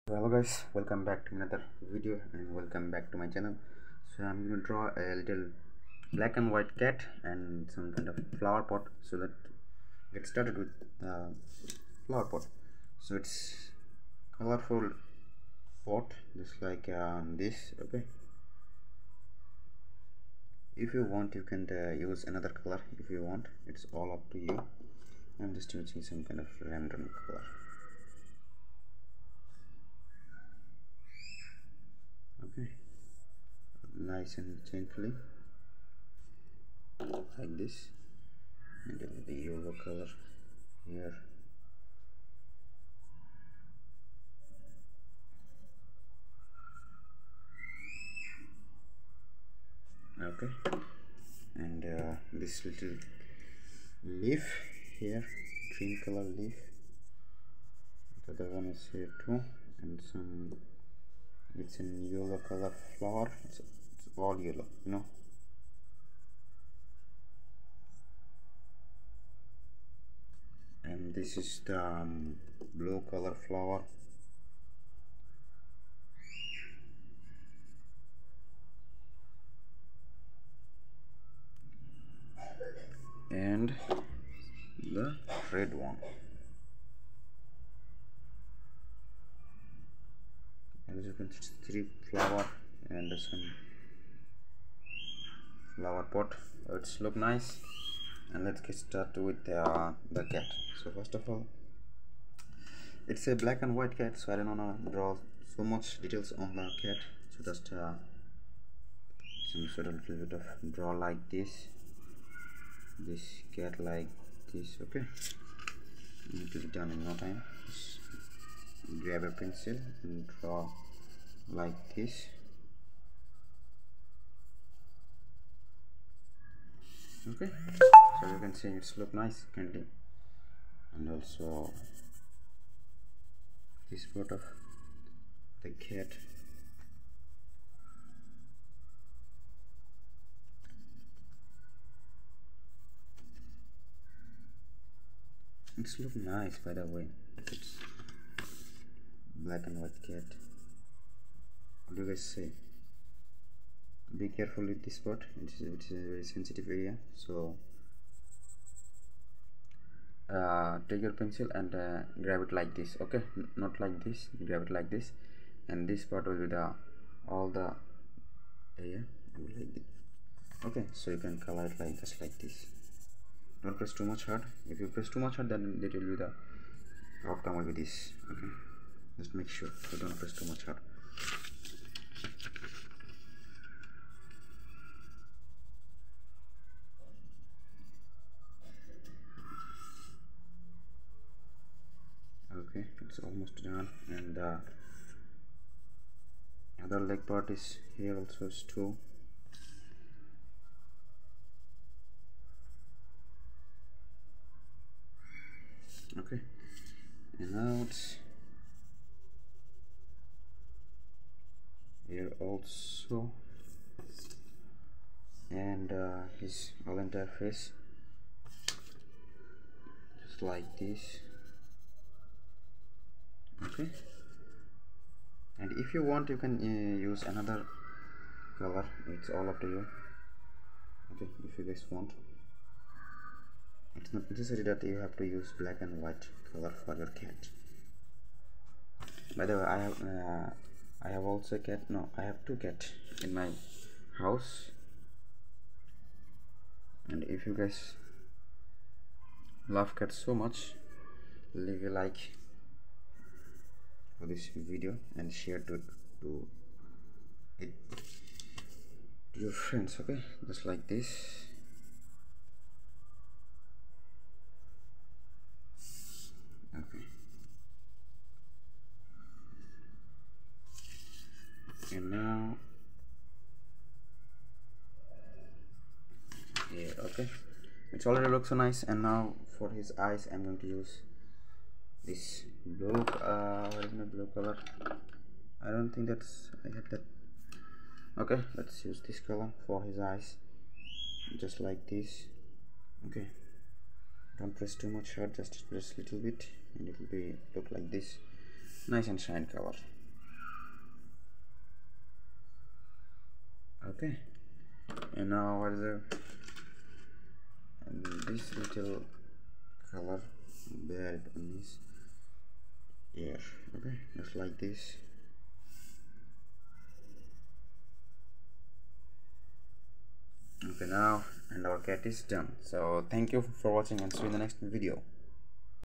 Hello guys, welcome back to another video and welcome back to my channel. So I'm going to draw a little black and white cat and some kind of flower pot. So let's get started with the flower pot. So it's colorful pot just like this. Okay, if you want you can use another color. If you want, it's all up to you. I'm just using some kind of random color. Okay, nice and gently like this, and then the yellow color here. Okay, and this little leaf here, green color leaf. The other one is here too, and some, it's in yellow color flower. It's all yellow, you know. And this is the blue color flower. And the red one. As you can see, 3 flower and some flower pot. It's look nice. And let's get started with the cat. So first of all, it's a black and white cat, so I don't want to draw so much details on the cat. So just some sort of little bit of draw like this cat like this. Okay, it will be done in no time. Just grab a pencil and draw like this. Okay, so you can see it's look nice currently. And also this part of the cat. It's look nice, by the way. It's black and white cat. What do you guys say? Be careful with this part. It's a very sensitive area, so take your pencil and grab it like this. Okay, not like this, grab it like this, and this part will be the all the area like this. Okay, so you can color it like just like this. Don't press too much hard. If you press too much hard, then it will be the outcome will be this. Okay, just make sure you don't press too much hard. Okay, it's almost done, and the other leg part is here also is too. Okay, and now it's here also, and his whole entire face just like this. Okay, and if you want you can use another color. It's all up to you. Okay, if you guys want, it's not necessary that you have to use black and white color for your cat. By the way, I have also a cat. No, I have 2 cats in my house, and if you guys love cats so much, leave a like for this video and share to it to your friends. Okay, just like this. Okay, and now yeah, okay, it's already looks so nice. And now for his eyes I'm going to use this blue what is my blue color? I don't think that's I have that. Okay, let's use this color for his eyes, just like this. Okay, don't press too much hard, just press a little bit and it will be look like this, nice and shine color. Okay, and now what is the and this little color bear it on this ear. Okay, just like this. Okay, now and our cat is done. So thank you for watching and see you in the next video.